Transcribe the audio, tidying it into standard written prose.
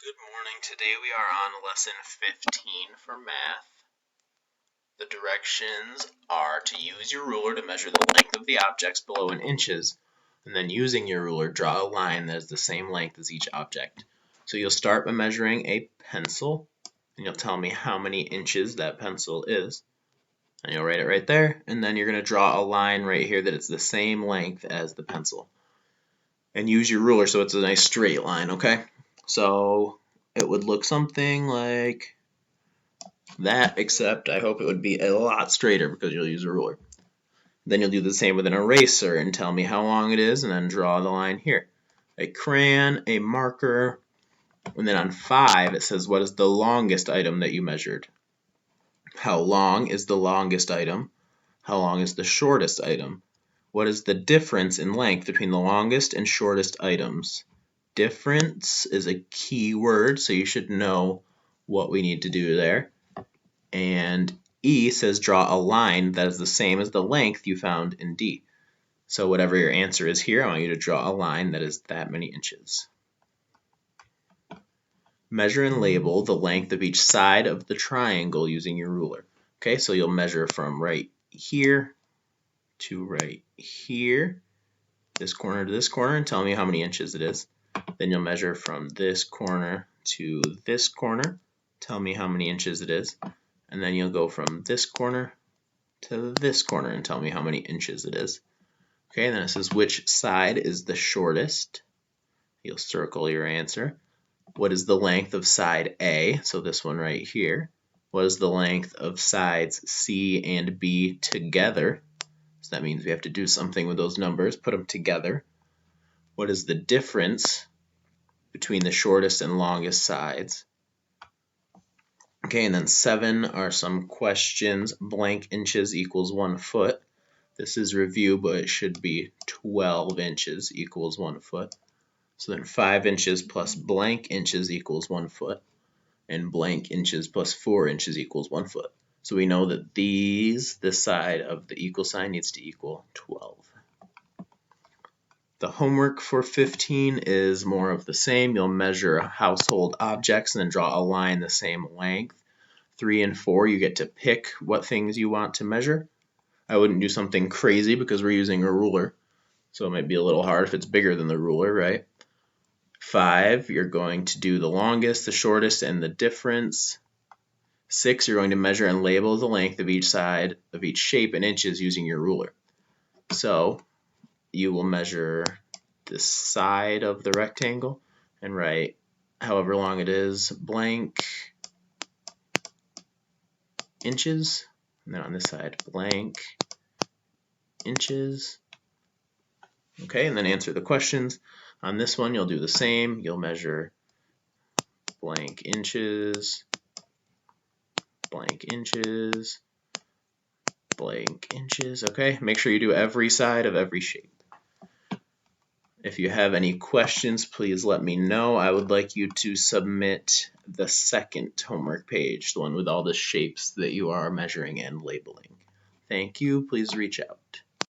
Good morning. Today we are on lesson 15 for math. The directions are to use your ruler to measure the length of the objects below in inches, and then using your ruler, draw a line that is the same length as each object. So you'll start by measuring a pencil, and you'll tell me how many inches that pencil is, and you'll write it right there, and then you're going to draw a line right here that it's the same length as the pencil. And use your ruler so it's a nice straight line, okay? So it would look something like that, except I hope it would be a lot straighter because you'll use a ruler. Then you'll do the same with an eraser and tell me how long it is, and then draw the line here. A crayon, a marker, and then on 5 it says what is the longest item that you measured. How long is the longest item? How long is the shortest item? What is the difference in length between the longest and shortest items? Difference is a key word, so you should know what we need to do there. And E says draw a line that is the same as the length you found in D. So whatever your answer is here, I want you to draw a line that is that many inches. Measure and label the length of each side of the triangle using your ruler. Okay, so you'll measure from right here to right here, this corner to this corner, and tell me how many inches it is. Then you'll measure from this corner to this corner, tell me how many inches it is. And then you'll go from this corner to this corner and tell me how many inches it is. Okay, and then it says which side is the shortest. You'll circle your answer. What is the length of side A? So this one right here. What is the length of sides C and B together? So that means we have to do something with those numbers, put them together. What is the difference between the shortest and longest sides? Okay, and then 7 are some questions. Blank inches equals 1 foot. This is review, but it should be 12 inches equals 1 foot. So then 5 inches plus blank inches equals 1 foot. And blank inches plus 4 inches equals 1 foot. So we know that this side of the equal sign needs to equal 12. The homework for 15 is more of the same. You'll measure household objects and then draw a line the same length. 3 and 4, you get to pick what things you want to measure. I wouldn't do something crazy because we're using a ruler, so it might be a little hard if it's bigger than the ruler, right? 5, you're going to do the longest, the shortest, and the difference. 6, you're going to measure and label the length of each side of each shape in inches using your ruler. So you will measure this side of the rectangle and write however long it is, blank inches, and then on this side, blank inches. Okay, and then answer the questions. On this one, you'll do the same. You'll measure blank inches, blank inches, blank inches. Okay, make sure you do every side of every shape. If you have any questions, please let me know. I would like you to submit the second homework page, the one with all the shapes that you are measuring and labeling. Thank you. Please reach out.